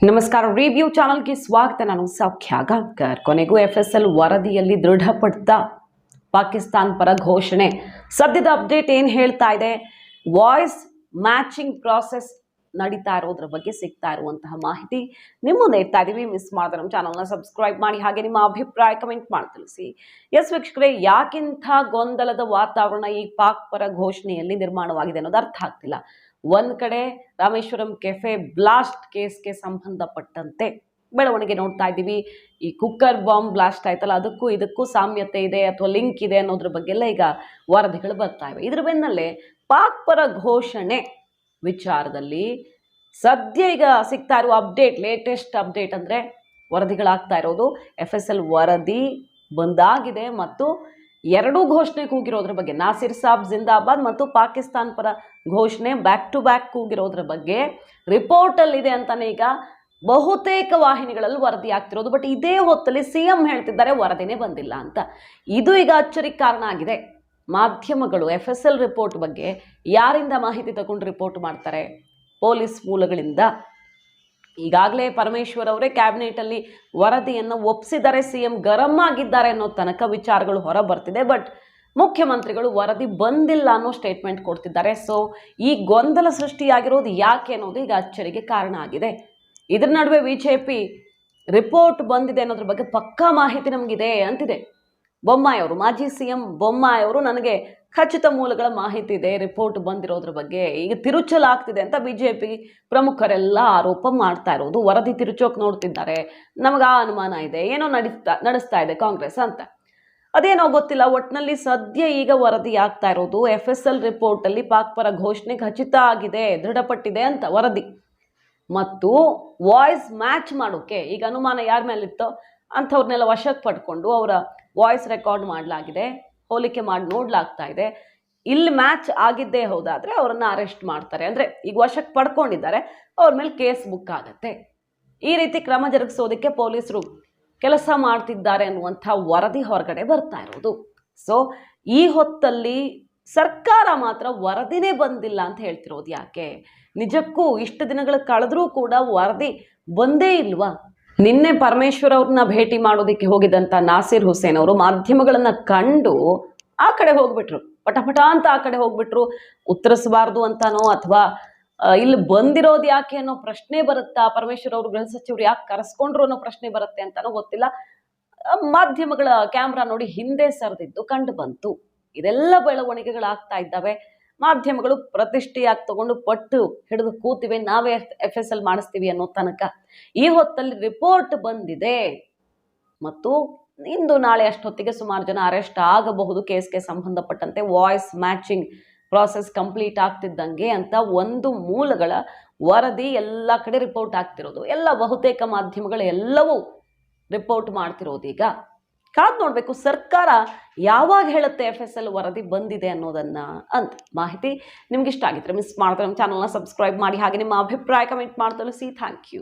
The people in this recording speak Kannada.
ನಮಸ್ಕಾರ. ರಿವ್ಯೂ ಚಾನಲ್ಗೆ ಸ್ವಾಗತ. ನಾನು ಸೌಖ್ಯ ಗಾಂವ್ಕರ್. ಕೊನೆಗೂ FSL ವರದಿಯಲ್ಲಿ ದೃಢಪಟ್ಟ ಪಾಕಿಸ್ತಾನ್ ಪರ ಘೋಷಣೆ. ಸದ್ಯದ ಅಪ್ಡೇಟ್ ಏನು ಹೇಳ್ತಾ ಇದೆ, ವಾಯ್ಸ್ ಮ್ಯಾಚಿಂಗ್ ಪ್ರಾಸೆಸ್ ನಡೀತಾ ಇರೋದ್ರ ಬಗ್ಗೆ ಸಿಗ್ತಾ ಇರುವಂತಹ ಮಾಹಿತಿ ನಿಮ್ಮ ಮುಂದೆ ಇರ್ತಾ ಇದೀವಿ. ಮಿಸ್ ಮಾಡಿದ್ರೆ ನಮ್ಮ ಚಾನಲ್ನ ಸಬ್ಸ್ಕ್ರೈಬ್ ಮಾಡಿ, ಹಾಗೆ ನಿಮ್ಮ ಅಭಿಪ್ರಾಯ ಕಮೆಂಟ್ ಮಾಡಿ ತಿಳಿಸಿ. ಎಸ್ ವೀಕ್ಷಕರೇ, ಯಾಕಿಂಥ ಗೊಂದಲದ ವಾತಾವರಣ ಈ ಪಾಕ್ ಪರ ಘೋಷಣೆಯಲ್ಲಿ ನಿರ್ಮಾಣವಾಗಿದೆ ಅನ್ನೋದು ಅರ್ಥ ಆಗ್ತಿಲ್ಲ. ಒಂದ್ ಕಡೆ ರಾಮೇಶ್ವರಂ ಕೆಫೆ ಬ್ಲಾಸ್ಟ್ ಕೇಸ್ಗೆ ಸಂಬಂಧಪಟ್ಟಂತೆ ಬೆಳವಣಿಗೆ ನೋಡ್ತಾ ಇದ್ದೀವಿ. ಈ ಕುಕ್ಕರ್ ಬಾಂಬ್ ಬ್ಲಾಸ್ಟ್ ಆಯ್ತಲ್ಲ, ಅದಕ್ಕೂ ಇದಕ್ಕೂ ಸಾಮ್ಯತೆ ಇದೆ ಅಥವಾ ಲಿಂಕ್ ಇದೆ ಅನ್ನೋದ್ರ ಬಗ್ಗೆ ಎಲ್ಲ ಈಗ ವರದಿಗಳು ಬರ್ತಾ ಇವೆ. ಇದ್ರ ಬೆನ್ನಲ್ಲೇ ಪಾಕ್ ಪರ ಘೋಷಣೆ ವಿಚಾರದಲ್ಲಿ ಸದ್ಯ ಈಗ ಸಿಗ್ತಾ ಇರುವ ಅಪ್ಡೇಟ್, ಲೇಟೆಸ್ಟ್ ಅಪ್ಡೇಟ್ ಅಂದರೆ ವರದಿಗಳಾಗ್ತಾ ಇರೋದು FSL ವರದಿ ಬಂದಾಗಿದೆ ಮತ್ತು ಎರಡೂ ಘೋಷಣೆ ಕೂಗಿರೋದ್ರ ಬಗ್ಗೆ, ನಾಸಿರ್ ಸಾಬ್ ಜಿಂದಾಬಾದ್ ಮತ್ತು ಪಾಕಿಸ್ತಾನ್ ಪರ ಘೋಷಣೆ ಬ್ಯಾಕ್ ಟು ಬ್ಯಾಕ್ ಕೂಗಿರೋದ್ರ ಬಗ್ಗೆ ರಿಪೋರ್ಟಲ್ಲಿದೆ ಅಂತಾನೆ ಈಗ ಬಹುತೇಕ ವಾಹಿನಿಗಳಲ್ಲಿ ವರದಿ ಆಗ್ತಿರೋದು. ಬಟ್ ಇದೇ ಹೊತ್ತಲ್ಲಿ CM ಹೇಳ್ತಿದ್ದಾರೆ ವರದಿನೇ ಬಂದಿಲ್ಲ ಅಂತ. ಇದು ಈಗ ಅಚ್ಚರಿಗೆ ಕಾರಣ ಆಗಿದೆ. ಮಾಧ್ಯಮಗಳು FSL ರಿಪೋರ್ಟ್ ಬಗ್ಗೆ ಯಾರಿಂದ ಮಾಹಿತಿ ತಗೊಂಡು ರಿಪೋರ್ಟ್ ಮಾಡ್ತಾರೆ? ಪೊಲೀಸ್ ಮೂಲಗಳಿಂದ. ಈಗಾಗಲೇ ಪರಮೇಶ್ವರ್ ಅವರೇ ಕ್ಯಾಬಿನೆಟಲ್ಲಿ ವರದಿಯನ್ನು ಒಪ್ಪಿಸಿದ್ದಾರೆ, CM ಗರಂ ಆಗಿದ್ದಾರೆ ಅನ್ನೋ ತನಕ ವಿಚಾರಗಳು ಹೊರ ಬರ್ತಿದೆ. ಬಟ್ ಮುಖ್ಯಮಂತ್ರಿಗಳು ವರದಿ ಬಂದಿಲ್ಲ ಅನ್ನೋ ಸ್ಟೇಟ್ಮೆಂಟ್ ಕೊಡ್ತಿದ್ದಾರೆ. ಸೊ ಈ ಗೊಂದಲ ಸೃಷ್ಟಿಯಾಗಿರೋದು ಯಾಕೆ ಅನ್ನೋದು ಈಗ ಅಚ್ಚರಿಗೆ ಕಾರಣ ಆಗಿದೆ. ಇದ್ರ ನಡುವೆ BJP ರಿಪೋರ್ಟ್ ಬಂದಿದೆ ಅನ್ನೋದ್ರ ಬಗ್ಗೆ ಪಕ್ಕಾ ಮಾಹಿತಿ ನಮಗಿದೆ ಅಂತಿದೆ. ಬೊಮ್ಮಾಯಿ ಅವರು, ಮಾಜಿ CM ಬೊಮ್ಮಾಯಿ ಅವರು, ನನಗೆ ಖಚಿತ ಮೂಲಗಳ ಮಾಹಿತಿ ಇದೆ ರಿಪೋರ್ಟ್ ಬಂದಿರೋದ್ರ ಬಗ್ಗೆ, ಈಗ ತಿರುಚಲಾಗ್ತಿದೆ ಅಂತ BJP ಪ್ರಮುಖರೆಲ್ಲ ಆರೋಪ ಮಾಡ್ತಾ ಇರೋದು. ವರದಿ ತಿರುಚೋಕ್ ನೋಡ್ತಿದ್ದಾರೆ, ನಮಗ ಅನುಮಾನ ಇದೆ, ಏನೋ ನಡೆಸ್ತಾ ಇದೆ ಕಾಂಗ್ರೆಸ್ ಅಂತ. ಅದೇನೋ ಗೊತ್ತಿಲ್ಲ. ಒಟ್ಟಿನಲ್ಲಿ ಸದ್ಯ ಈಗ ವರದಿ ಆಗ್ತಾ ಇರೋದು FSL ರಿಪೋರ್ಟಲ್ಲಿ ಪಾಕ್ ಪರ ಘೋಷಣೆ ಖಚಿತ ಆಗಿದೆ, ದೃಢಪಟ್ಟಿದೆ ಅಂತ ವರದಿ. ಮತ್ತು ವಾಯ್ಸ್ ಮ್ಯಾಚ್ ಮಾಡೋಕೆ ಈಗ ಅನುಮಾನ ಯಾರ ಮೇಲಿತ್ತೋ ಅಂಥವ್ರನ್ನೆಲ್ಲ ವಶಕ್ಕೆ ಪಡ್ಕೊಂಡು ಅವರ ವಾಯ್ಸ್ ರೆಕಾರ್ಡ್ ಮಾಡಲಾಗಿದೆ, ಹೋಲಿಕೆ ಮಾಡಿ ನೋಡ್ಲಾಗ್ತಾ ಇದೆ. ಇಲ್ಲಿ ಮ್ಯಾಚ್ ಆಗಿದ್ದೇ ಹೌದಾದ್ರೆ ಅವರನ್ನು ಅರೆಸ್ಟ್ ಮಾಡ್ತಾರೆ. ಅಂದರೆ ಈಗ ವಶಕ್ಕೆ ಪಡ್ಕೊಂಡಿದ್ದಾರೆ, ಅವ್ರ ಮೇಲೆ ಕೇಸ್ ಬುಕ್ ಆಗುತ್ತೆ. ಈ ರೀತಿ ಕ್ರಮ ಜರುಗಿಸೋದಕ್ಕೆ ಪೊಲೀಸರು ಕೆಲಸ ಮಾಡ್ತಿದ್ದಾರೆ ಅನ್ನುವಂಥ ವರದಿ ಹೊರಗಡೆ ಬರ್ತಾ ಇರೋದು. ಸೊ ಈ ಹೊತ್ತಲ್ಲಿ ಸರ್ಕಾರ ಮಾತ್ರ ವರದಿನೇ ಬಂದಿಲ್ಲ ಅಂತ ಹೇಳ್ತಿರೋದು ಯಾಕೆ? ನಿಜಕ್ಕೂ ಇಷ್ಟು ದಿನಗಳ ಕಳೆದ್ರೂ ಕೂಡ ವರದಿ ಬಂದೇ ಇಲ್ವಾ? ನಿನ್ನೆ ಪರಮೇಶ್ವರ್ ಅವ್ರನ್ನ ಭೇಟಿ ಮಾಡೋದಕ್ಕೆ ಹೋಗಿದ್ದಂಥ ನಾಸಿರ್ ಹುಸೇನ್ ಅವರು ಮಾಧ್ಯಮಗಳನ್ನ ಕಂಡು ಆ ಕಡೆ ಹೋಗ್ಬಿಟ್ರು, ಪಟಪಟ ಅಂತ ಆ ಕಡೆ ಹೋಗ್ಬಿಟ್ರು. ಉತ್ತರಿಸಬಾರ್ದು ಅಂತಾನೋ ಅಥವಾ ಇಲ್ಲಿ ಬಂದಿರೋದು ಯಾಕೆ ಅನ್ನೋ ಪ್ರಶ್ನೆ ಬರುತ್ತಾ, ಪರಮೇಶ್ವರ್ ಅವರು ಗೃಹ ಸಚಿವರು ಯಾಕೆ ಕರೆಸ್ಕೊಂಡ್ರು ಅನ್ನೋ ಪ್ರಶ್ನೆ ಬರುತ್ತೆ ಅಂತಾನೋ ಗೊತ್ತಿಲ್ಲ. ಮಾಧ್ಯಮಗಳ ಕ್ಯಾಮ್ರಾ ನೋಡಿ ಹಿಂದೆ ಸರಿದಿದ್ದು ಕಂಡು ಬಂತು. ಇದೆಲ್ಲ ಬೆಳವಣಿಗೆಗಳಾಗ್ತಾ ಇದ್ದಾವೆ. ಮಾಧ್ಯಮಗಳು ಪ್ರತಿಷ್ಠೆಯಾಗಿ ತಗೊಂಡು ಪಟ್ಟು ಹಿಡಿದು ಕೂತಿವೆ, ನಾವೇ FSL ಮಾಡಿಸ್ತೀವಿ ಅನ್ನೋ ತನಕ. ಈ ಹೊತ್ತಲ್ಲಿ ರಿಪೋರ್ಟ್ ಬಂದಿದೆ ಮತ್ತು ಇಂದು ನಾಳೆ ಅಷ್ಟೊತ್ತಿಗೆ ಸುಮಾರು ಜನ ಅರೆಸ್ಟ್ ಆಗಬಹುದು ಕೇಸ್ಗೆ ಸಂಬಂಧಪಟ್ಟಂತೆ. ವಾಯ್ಸ್ ಮ್ಯಾಚಿಂಗ್ ಪ್ರಾಸೆಸ್ ಕಂಪ್ಲೀಟ್ ಆಗ್ತಿದ್ದಂಗೆ ಅಂತ ಒಂದು ಮೂಲಗಳ ವರದಿ ಎಲ್ಲ ಕಡೆ ರಿಪೋರ್ಟ್ ಆಗ್ತಿರೋದು. ಎಲ್ಲ ಬಹುತೇಕ ಮಾಧ್ಯಮಗಳು ಎಲ್ಲವೂ ರಿಪೋರ್ಟ್ ಮಾಡ್ತಿರೋದು. ಈಗ ಕಾದ್ ನೋಡ್ಬೇಕು ಸರ್ಕಾರ ಯಾವಾಗ ಹೇಳುತ್ತೆ FSL ವರದಿ ಬಂದಿದೆ ಅನ್ನೋದನ್ನ ಅಂತ. ಮಾಹಿತಿ ನಿಮ್ಗೆ ಇಷ್ಟ ಆಗಿದ್ರೆ ಮಿಸ್ ಮಾಡಿದ್ರೆ ನಮ್ಮ ಚಾನಲ್ನ ಸಬ್ಸ್ಕ್ರೈಬ್ ಮಾಡಿ, ಹಾಗೆ ನಿಮ್ಮ ಅಭಿಪ್ರಾಯ ಕಮೆಂಟ್ ಮಾಡಿ ತಿಳಿಸಿ. Thank you.